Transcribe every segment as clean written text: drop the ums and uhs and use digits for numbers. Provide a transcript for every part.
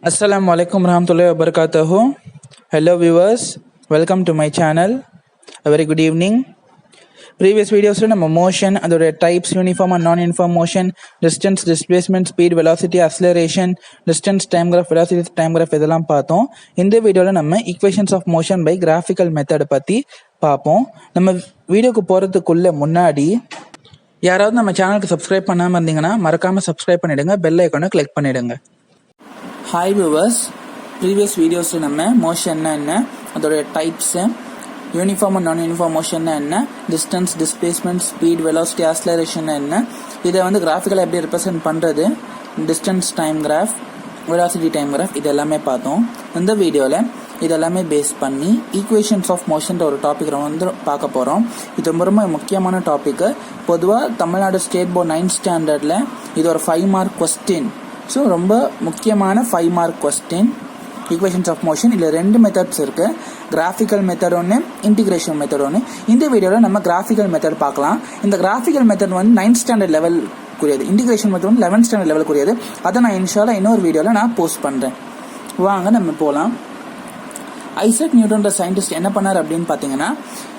Assalamu alaikum warahmatullahi wabarakatuh. Hello viewers, welcome to my channel. A very good evening. Previous videos நம்ம motion அதோட types, uniform and non-uniform motion, distance, displacement, speed, velocity, acceleration, distance, time graph, velocity, time graph இதெல்லாம் பார்த்தோம். இந்த வீடியோவில் நம்ம equations of motion by graphical method பற்றி பார்ப்போம். நம்ம வீடியோக்கு போகிறதுக்குள்ள முன்னாடி யாராவது நம்ம சேனலுக்கு சப்ஸ்கிரைப் பண்ணாமல் இருந்தீங்கன்னா மறக்காமல் சப்ஸ்கிரைப் பண்ணிவிடுங்க, பெல் ஐக்கானை கிளிக் பண்ணிவிடுங்க. ஹாய் வியூவர்ஸ், ப்ரீவியஸ் வீடியோஸில் நம்ம மோஷன்னா என்ன, அதோடைய டைப்ஸு, யூனிஃபார்ம் அண்ட் நான் யூனிஃபார்ம் மோஷன்னா என்ன, distance, displacement, speed, velocity, acceleration என்ன, இதை வந்து கிராஃபிக்கலாக எப்படி ரெப்ரசென்ட் பண்ணுறது, distance time graph, velocity time graph, இது எல்லாமே பார்த்தோம். இந்த வீடியோவில் இதெல்லாமே பேஸ் பண்ணி ஈக்குவேஷன்ஸ் ஆஃப் மோஷன்ற ஒரு டாபிக் வந்து பார்க்க போகிறோம். இது ரொம்ப ரொம்ப முக்கியமான டாப்பிக்கு. பொதுவாக தமிழ்நாடு ஸ்டேட் போர்ட் 9th ஸ்டாண்டர்டில் இது ஒரு 5 மார்க் கொஸ்டின். ஸோ ரொம்ப முக்கியமான 5 mark question. Equations of motion இதில் 2 மெத்தட்ஸ் இருக்குது. கிராஃபிக்கல் மெத்தட் ஒன்று, இன்டிகிரேஷன் மெத்தட் ஒன்று. இந்த வீடியோவில் நம்ம கிராஃபிக்கல் மெத்தட் பார்க்கலாம். இந்த கிராஃபிக்கல் மெத்தட் வந்து 9th ஸ்டாண்டர்ட் லெவலுக்குரியது. இன்டிகிரேஷன் மெத்தட் வந்து 11th ஸ்டாண்டர்ட் லெவலுக்குரியது. அதை நான் இன்ஷால்லா இன்னொரு வீடியோவில் நான் போஸ்ட் பண்ணுறேன். வாங்க நம்ம போகலாம். ஐசக் நியூட்டன்ற சயின்டிஸ்ட் என்ன பண்ணார் அப்படின்னு பார்த்தீங்கன்னா,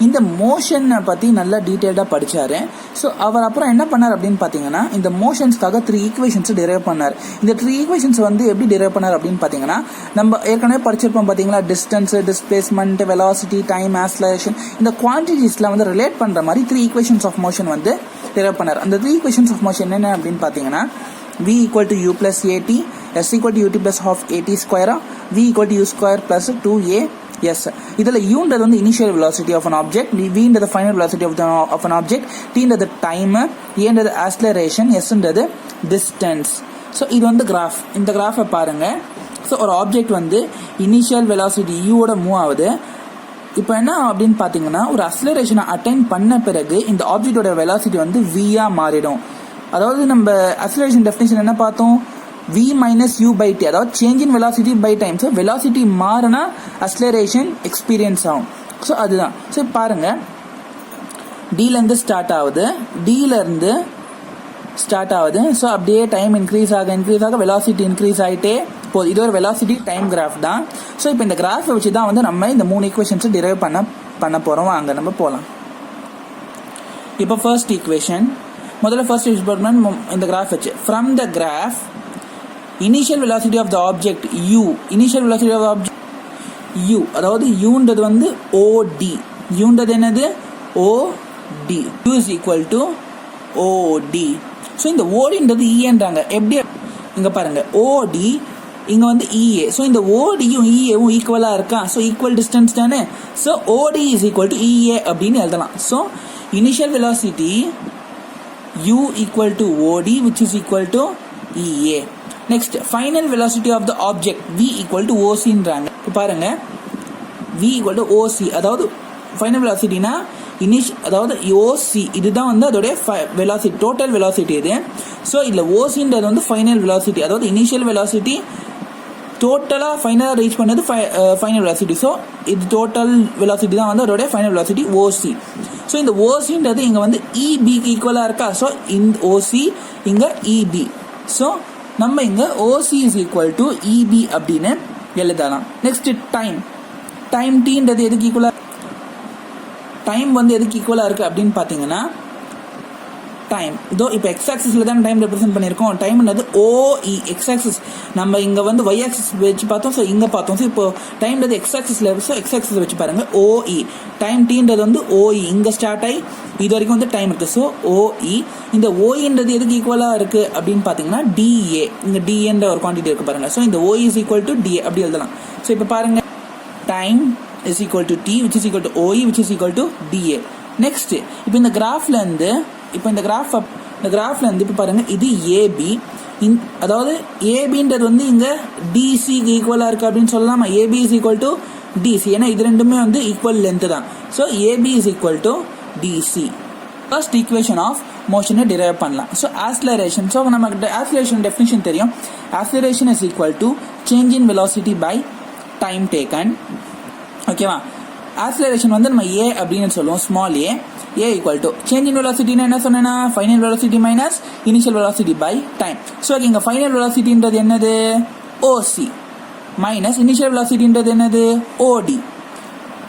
இந்த மோஷனை பற்றி நல்லா டீட்டெயில்டாக படித்தார். ஸோ அவர் அப்புறம் என்ன பண்ணார் அப்படின்னு பார்த்தீங்கன்னா, இந்த மோஷன்ஸ்க்காக 3 ஈக்குவேஷன்ஸ் டிரைவ் பண்ணார். இந்த 3 ஈக்குவேஷன்ஸ் வந்து எப்படி டிரைவ் பண்ணார் அப்படின்னு பார்த்தீங்கன்னா, நம்ம ஏற்கனவே படிச்சிருப்போம் பார்த்தீங்களா, distance, displacement, velocity, time, acceleration, இந்த குவான்டிட்டிஸ்லாம் வந்து ரிலேட் பண்ணுற மாதிரி 3 ஈக்குவேஷன்ஸ் ஆஃப் மோஷன் வந்து டிரைவ் பண்ணார். அந்த 3 ஈக்குவேஷன்ஸ் ஆஃப் மோஷன் என்ன அப்படின்னு பார்த்தீங்கன்னா, v equal to u plus at, s equal to ut plus half at square, v equal to u square plus 2a s. இதில் uன்றது வந்து initial velocity of an object, vன்றது final velocity of an object, tன்றது time, aன்றது acceleration, sன்றது distance. So இது வந்து graph. இந்த கிராஃபை பாருங்க. ஸோ ஒரு ஆப்ஜெக்ட் வந்து இனிஷியல் வெலாசிட்டி யூவோட மூவ் ஆகுது. இப்போ என்ன அப்படின்னு பார்த்தீங்கன்னா, ஒரு அக்ஸலரேஷனை அட்டைன் பண்ண பிறகு இந்த ஆப்ஜெக்டோட வெலாசிட்டி வந்து v-ஆ மாறிடும். அதாவது நம்ம அக்ஸலரேஷன் டெஃபினிஷன் என்ன பார்த்தோம், v minus u by t, அதாவது change in velocity by time. So velocity மாறினா அக்ஸலரேஷன் எக்ஸ்பீரியன்ஸ் ஆகும். ஸோ அதுதான். ஸோ பாருங்க, டிலேருந்து ஸ்டார்ட் ஆகுது, டிலேருந்து ஸ்டார்ட் ஆகுது. ஸோ அப்படியே டைம் இன்க்ரீஸ் ஆக வெலாசிட்டி இன்க்ரீஸ் ஆகிட்டே போகுது. இது ஒரு வெலாசிட்டி டைம் கிராஃப் தான். ஸோ இப்போ இந்த கிராஃபை வச்சு தான் வந்து நம்ம இந்த 3 ஈக்குவேஷன்ஸை டிரைவ் பண்ண போகிறோம். அங்கே நம்ம போகலாம். இப்போ ஃபர்ஸ்ட் ஈக்குவேஷன், முதல்ல ஃபர்ஸ்ட் எக்ஸ்பெரிமெண்ட் இந்த கிராஃப் வச்சு, from the graph initial velocity of the object u, initial velocity of object u, அதாவது uன்றது வந்து od, uன்றது என்னது od, u is equal to od. So இந்த ஓடின்றது ஈஏன்றாங்க. எப்படி இங்கே பாருங்க, od இங்கே வந்து EA. ஸோ இந்த ஓடியும் EAவும் ஈக்குவலாக இருக்கா. ஸோ ஈக்குவல் டிஸ்டன்ஸ் தானே. So OD is equal to EA அப்படின்னு எழுதலாம். So initial velocity u equal to OD which is equal to EA. Next, final velocity of the object v equal to OC ன்றாங்க. பாருங்க, v equal to OC, அதாவது final velocity னா அதாவது OC இதுதான் வந்து அதோட velocity, total velocity இது. So இதில் OC ன்றது வந்து ஃபைனல் வெலாசிட்டி, அதாவது இனிஷியல் வெலாசிட்டி டோட்டலாக ஃபைனலாக ரீச் பண்ணது ஃபைனல் வெலாசிட்டி. ஸோ இது டோட்டல் வெலாசிட்டி தான் வந்து அதோடைய ஃபைனல் வெலாசிட்டி OC. ஸோ இந்த ஓசின்றது இங்கே வந்து இபிக்கு ஈக்குவலாக இருக்கா. ஸோ இந்த ஓசி இங்கே இபி. ஸோ நம்ம இங்கே ஓசி இஸ் ஈக்குவல் டு இபி அப்படின்னு எழுதலாம். நெக்ஸ்ட் டைம் டீன்றது எதுக்கு ஈக்குவலாக, டைம் வந்து எதுக்கு ஈக்குவலாக இருக்குது அப்படின்னு பார்த்தீங்கன்னா, டைம் இதோ இப்போ எக்ஸ் ஆக்சிஸில் தான் டைம் ரெப்ரசென்ட் பண்ணியிருக்கோம். டைம்ன்றது ஓஇ, எக்ஸ் ஆக்சிஸ் நம்ம இங்கே வந்து ஒய் ஆக்சிஸ் வச்சு பார்த்தோம். ஸோ இங்கே பார்த்தோம். ஸோ இப்போ டைம்ன்றது எக்ஸ் ஆக்சிஸில், ஸோ எக்ஸ் ஆக்சிஸ் வச்சு பாருங்கள் ஓஇ. டைம் டீன்றது வந்து ஓஇ, இங்கே ஸ்டார்ட் ஆகி இது வரைக்கும் வந்து டைம் இருக்குது. So OE. இந்த ஓஇன்றது எதுக்கு ஈக்குவலாக இருக்குது அப்படின்னு பார்த்தீங்கன்னா டிஏ, இங்கே டிஏன்ற ஒரு குவான்டிட்டி இருக்குது பாருங்கள். ஸோ இந்த OE is equal to DA அப்படி எழுதலாம். ஸோ இப்போ பாருங்கள், time is equal to T which is equal to OE which is equal to DA. Next இப்போ இந்த கிராஃப்லேருந்து இப்போ பாருங்கள், இது ஏபி. அதாவது ஏபின்றது வந்து இங்கே டிசிக்கு ஈக்குவலாக இருக்குது அப்படின்னு சொல்லலாமா. A B is equal to D C, ஏன்னா இது ரெண்டுமே வந்து ஈக்குவல் லென்த்து தான். So A B is equal to D C. First equation of மோஷனை டிரைவ் பண்ணலாம். ஸோ ஆக்ஸலரேஷன், ஸோ நமக்கு ஆக்ஸலரேஷன் டெஃபினிஷன் தெரியும். Acceleration is equal to change in velocity by time taken. ஓகேவா. ஆக்ஸலரேஷன் வந்து நம்ம ஏ அப்படின்னு சொல்லுவோம், small A. A equal to change in velocity என்ன சொன்னா, final velocity minus initial velocity by time. So இங்க final velocity ன்றது என்னது, OC. minus initial velocity ன்றது என்னது OD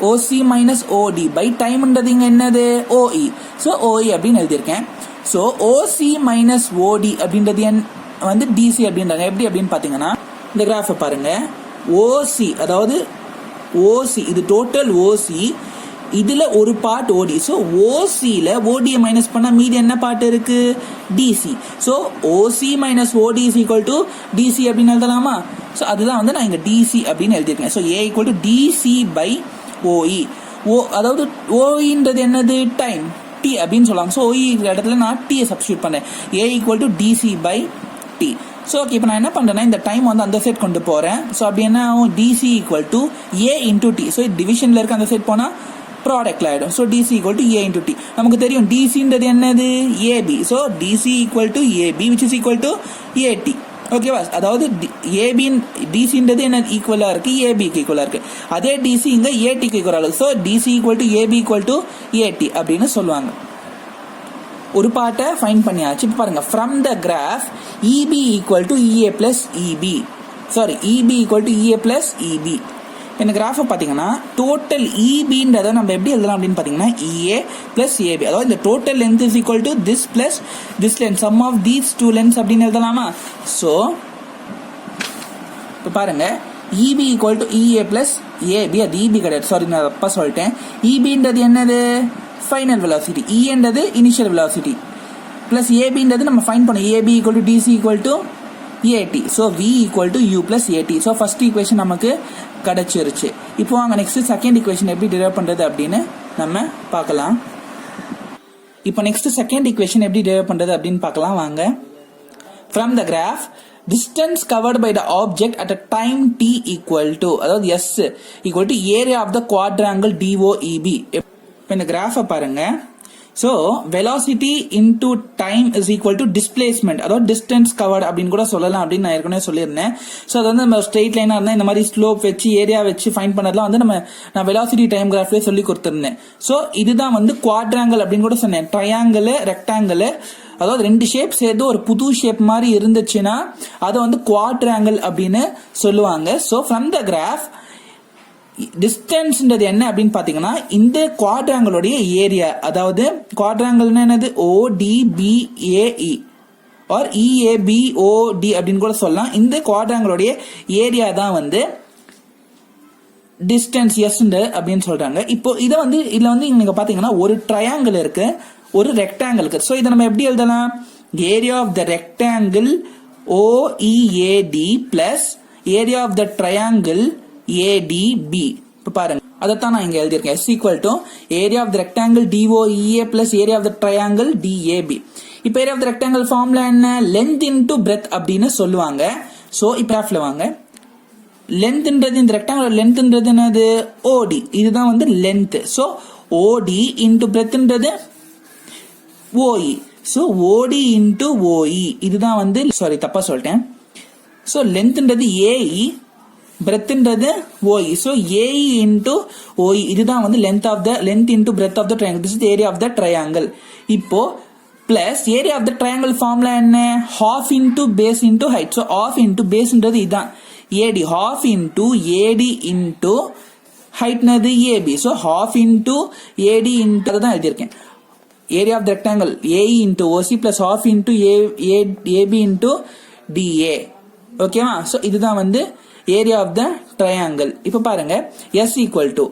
OC minus OD by time ன்றது இங்க என்னது OE so OE அப்படின்னு எழுதியிருக்கேன் so OC minus OD அப்படின்றது வந்து DC அப்படின்றாங்க எப்படி அப்படின்னு பாத்தீங்கன்னா இந்த கிராஃப் பாருங்க OC அதாவது OC இது டோட்டல் OC இதுல ஒரு பார்ட் OD so OC ல OD மைனஸ் பண்ணா மீதி என்ன பார்ட் இருக்கு DC so OC minus OD is equal to DC அப்படின்னு எழுதலாமா so அதுதான் வந்து நான் இங்க DC அப்படின்னு எழுதியிருக்கேன் so A equal to DC by OE அதாவது OE ன்றது என்னது டைம் T அப்படின்னு சொல்லுவாங்க so OE இடத்துல நான் T சப்ஸ்டிட்யூட் பண்ணேன் A equal to DC by T so okay இப்போ நான் என்ன பண்றேன்னா இந்த டைம் வந்து அந்த சைடு கொண்டு போறேன் so அப்படி என்ன ஆகும் DC equal to A into T so டிவிஷன்ல இருக்க அந்த சைடு போனா ப்ராடக்ட்ல ஆயிடும் so DC equal to A into T நமக்கு தெரியும் DC ன்றது என்னது AB so DC equal to AB which is equal to AT ஓகேவா அதாவது AB DC ன்றது என்ன ஈக்குவலா இருக்கு AB க்கு ஈக்குவலா இருக்கு அதே DC இங்க AT க்கு ஈக்குவலா இருக்கு so DC equal to AB equal to AT அப்படினு சொல்வாங்க ஒரு பார்ட்ட ஃபைண்ட் பண்ணியாச்சு இப்போ பாருங்க from the graph EB equal to EA plus EB sorry EB equal to EA plus EB இந்த கிராஃபை பார்த்தீங்கன்னா டோட்டல் EBன்றதை நம்ம எப்படி எழுதலாம் அப்படின்னு பார்த்தீங்கன்னா EA plus AB அதாவது இந்த total length is equal to this plus this length sum of these two lengths அப்படின்னு எழுதலாமா ஸோ இப்போ பாருங்க EB equal to EA plus AB அது EB கிடையாது சாரி நான் தப்பா சொல்லிட்டேன் EBன்றது என்னது ஃபைனல் வெலாசிட்டி Eன்றது இனிஷியல் வெலாசிட்டி பிளஸ் ABன்றது நம்ம ஃபைண்ட் பண்ணோம் AB equal to DC equal to AT so V equal to U plus AT so first equation நமக்கு கிடைச்சிருச்சு இப்போ வாங்க நெக்ஸ்ட் செகண்ட் ஈக்குவேஷன் எப்படி டிரைவ் பண்றது அப்படின்னு நம்ம பார்க்கலாம் இப்போ நெக்ஸ்ட் செகண்ட் ஈக்குவேஷன் எப்படி டிரைவ் பண்றது அப்படின்னு பார்க்கலாம் வாங்க from the graph distance covered by the object at a time t equal to அதாவது S equal to area of the quadrangle DOEB இப்போ இந்த கிராஃபை பாருங்க so velocity into time is equal to displacement அதாவது distance covered அப்படின்னு கூட சொல்லலாம் அப்படின்னு நான் ஏற்கனவே சொல்லியிருந்தேன் so அது வந்து நம்ம ஸ்ட்ரெயிட் லைனா இருந்தா இந்த மாதிரி ஸ்லோப் வச்சு ஏரியா வச்சு ஃபைண்ட் பண்ணதெல்லாம் வந்து நான் velocity time graphல சொல்லி கொடுத்திருந்தேன் so இதுதான் வந்து quadrangle அப்படின்னு கூட சொன்னேன் ட்ரையாங்கிள் ரெக்டாங்கிள் அதாவது ரெண்டு ஷேப் சேர்த்து ஒரு புது ஷேப் மாதிரி இருந்துச்சுன்னா அதை வந்து quadrangle அப்படின்னு சொல்லுவாங்க so from the graph டிஸ்டன்ஸ்ன்றது என்ன அப்படின்னு பாத்தீங்கன்னா இந்த குவாட்ராங்கிளோடைய ஏரியா அதாவது குவாட்ராங்கிள்னா என்னது ODBAE ஆர் EABOD அப்படின்னு கூட சொல்லலாம் இந்த குவாட்ராங்கிளோடைய ஏரியா தான் வந்து டிஸ்டன்ஸ் S அப்படின்னு சொல்றாங்க இப்போ இதை வந்து இதுல வந்து நீங்க பாத்தீங்கன்னா ஒரு ட்ரையாங்கிள் இருக்கு ஒரு ரெக்டாங்கிள் இருக்கு ஸோ இதை நம்ம எப்படி எழுதலாம் area of the rectangle OEAD plus area of the triangle ADB இப்போ பாருங்க அதைத்தான் நான் இங்க எழுதியிருக்கேன் S equal to area of the rectangle DOEA plus area of the triangle DAB இப்போ area of the rectangle formula என்ன length into breadth அப்படின்னு சொல்லுவாங்க சோ இப்போ கிராஃப்ல வாங்க lengthன்றது இந்த ரெக்டாங்கிள் lengthன்றது என்னது OD இதுதான் வந்து length சோ OD into breadthன்றது OE so OD into OE இதுதான் வந்து சாரி தப்பா சொல்லிட்டேன் சோ lengthன்றது AE breadthன்றது OE so AE into OE இதுதான் வந்து length into breadth of the triangle this is the area of the triangle இப்போ plus area of the triangle formula என்ன half into base into height so half into baseன்றது இதான் AD half into AD into heightனது AB so half into AD into தான் எழுதியிருக்கேன் area of the rectangle AE into OC plus half into AB into DA ஓகேவா so இதுதான் வந்து area of the triangle இப்போ பாருங்க S equal to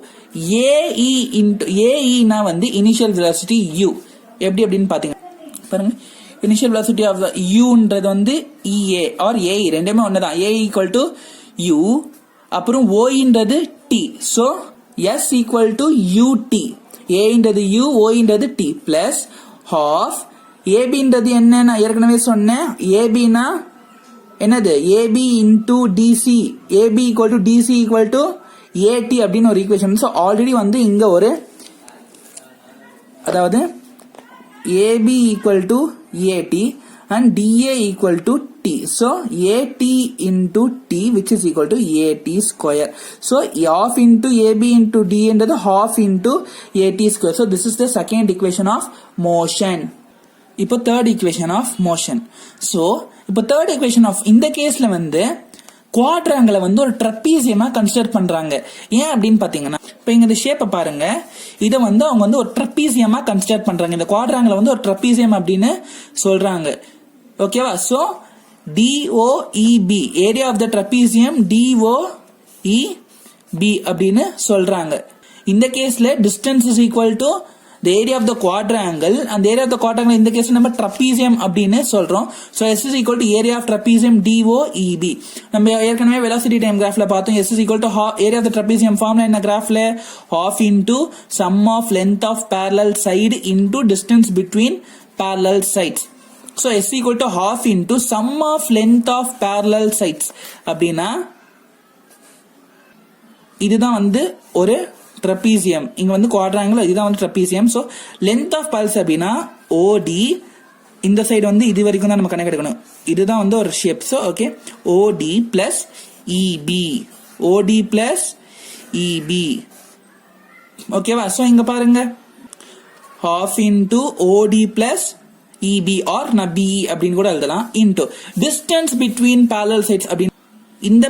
AE into AE னா வந்து initial velocity U எப்படி அப்படின்னு பாத்தீங்க பாருங்க initial velocity of the U ன்றது வந்து EA or AE ரெண்டுமே ஒண்ணுதான் AE equal to U அப்புறம் OE ன்றது T so S equal to UT A ன்றது U OE ன்றது T plus half AB ன்றது என்ன நான் ஏற்கனவே சொன்னேன் AB னா என்னது AB into DC AB equal to DC equal to AT அப்படின்னு ஒரு ஈக்குவேஷன் ஸோ ஆல்ரெடி வந்து இங்க ஒரு அதாவது AB equal to AT and DA equal to T so AT into T which is equal to AT square so half into AB into D என்றது half into AT square so this is the second equation of motion இப்போ third equation of motion so இப்போ third equation of இந்த கேஸ்ல வந்து குவாட்ராங்கிளை வந்து ஒரு ட்ரப்பீசியமா consider பண்றாங்க. ஏன் அப்படின்னு பாத்தீங்கன்னா, இப்ப இங்க இந்த ஷேப்பை பாருங்க, இதை வந்து அவங்க வந்து ஒரு ட்ரப்பீசியமா கன்சிடர் பண்றாங்க. இந்த குவாட்ராங்கிளை வந்து ஒரு ட்ரப்பீசியம் அப்படின்னு சொல்றாங்க. ஓகேவா? So DOEB area of the trapezium DOEB அப்படின்னு சொல்றாங்க. இந்த கேஸ்ல distance is equal to the area of the quadrangle, and the area of the quadrangle இந்த கேஸ்ல நம்ம trapezium அப்படின்னு சொல்றோம். so S is equal to area of trapezium DOEB. நம்ம ஏற்கனவே velocity time graphல பார்த்தோம். S is equal to area of the trapezium formula என்ன graphல half into sum of length of parallel side into distance between parallel sides. so S is equal to half into sum of length of parallel sides அப்படின்னா இதுதான் வந்து ஒரு trapezium. இங்க வந்து quadrangle, இதுதான் வந்து trapezium. So length of pulse அப்படின்னா OD, இந்த சைடு வந்து இது வரைக்கும் தான் நம்ம கணக்கு எடுக்கணும். இதுதான் வந்து ஒரு shape. So okay, OD plus EB, OD plus EB. ஓகேவா? சோ இங்க பாருங்க, half into OD plus EB or நான் BE அப்படின்னு கூட எழுதலாம், into distance between parallel sides அப்படின்னு. இந்த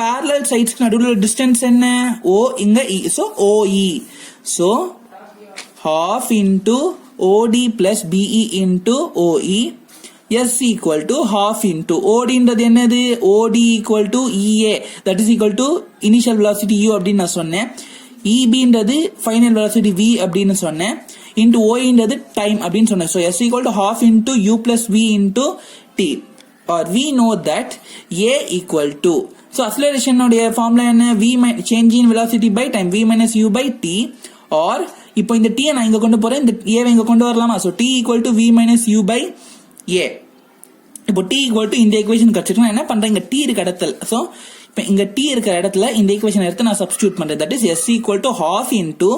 parallel sides நடுவுல distance என்ன? O, இங்க E. so OE. so half into OD plus BE into OE S equal to half into OD ன்றது என்னது? OD equal to EA, that is equal to initial velocity U அப்படின்னு நான் சொன்னேன். EB ன்றது final velocity V அப்படின்னு சொன்னேன். into OE ன்றது time அப்படின்னு சொன்னேன். so S equal to half into U plus V into T, or we know that A equal to, so acceleration உடைய ஃபார்முலா என்ன? V change in velocity by time, V minus U by T, or இப்போ இந்த T நான் இங்க கொண்டு போறேன், இந்த A இங்க கொண்டு வரலாமா? so T equal to V minus U by A. இப்போ T equal to இந்த equation கிடைச்சிருக்கா, என்ன பண்றேன், இங்க T இருக்க இடத்துல, so இப்போ இங்க T இருக்கிற இடத்துல இந்த equation எடுத்து நான் substitute பண்றேன். that is S equal to half into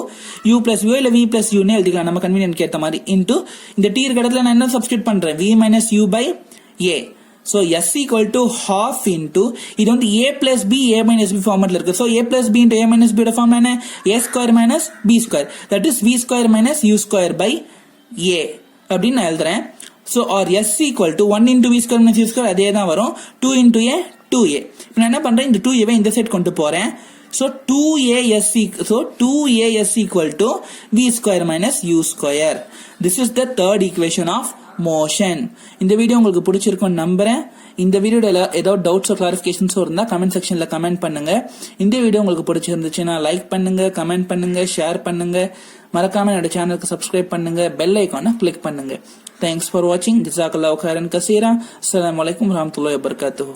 U plus U இல்ல V plus U னே எழுதிக்கலாம் நம்ம கன்வீனியன்ட் ஏத்த மாதிரி, into இந்த T இருக்க இடத்துல நான் என்ன substitute பண்றேன்? V minus U by A. so S equal to half into இது வந்து A plus B A minus B ஃபார்மட்ல இருக்கு. so A plus B into A minus B ஓட ஃபார்முலா என்ன? A square minus B square, that is V square minus U square by A அப்படின்னு நான் எழுதுறேன். so or S equal to 1 into V square minus U square அதே தான் வரும், 2 into A 2A. இப்போ நான் என்ன பண்றேன், இந்த 2A வை இந்த சைடு கொண்டு போறேன். so 2AS equal to V square minus U square. this is the third equation of motion. இந்த வீடியோ உங்களுக்கு பிடிச்சிருக்கும் நம்புறேன். இந்த வீடியோல ஏதாவது டவுட்ஸோ கிளாரிஃபிகேஷன்ஸோ இருந்தா கமெண்ட் செக்ஷன்ல கமெண்ட் பண்ணுங்க. இந்த வீடியோ உங்களுக்கு பிடிச்சிருந்துச்சுன்னா லைக் பண்ணுங்க, கமெண்ட் பண்ணுங்க, ஷேர் பண்ணுங்க. மறக்காம என்னோட சேனலுக்கு சப்ஸ்கிரைப் பண்ணுங்க, பெல் ஐகானை கிளிக் பண்ணுங்க. தேங்க்ஸ் ஃபார் வாட்சிங். ஜஸாக்கல்லாஹு கைரன் கசீரா. அஸ்ஸலாமு அலைக்கும் வரஹ்மத்துல்லாஹி வபரகாத்துஹு.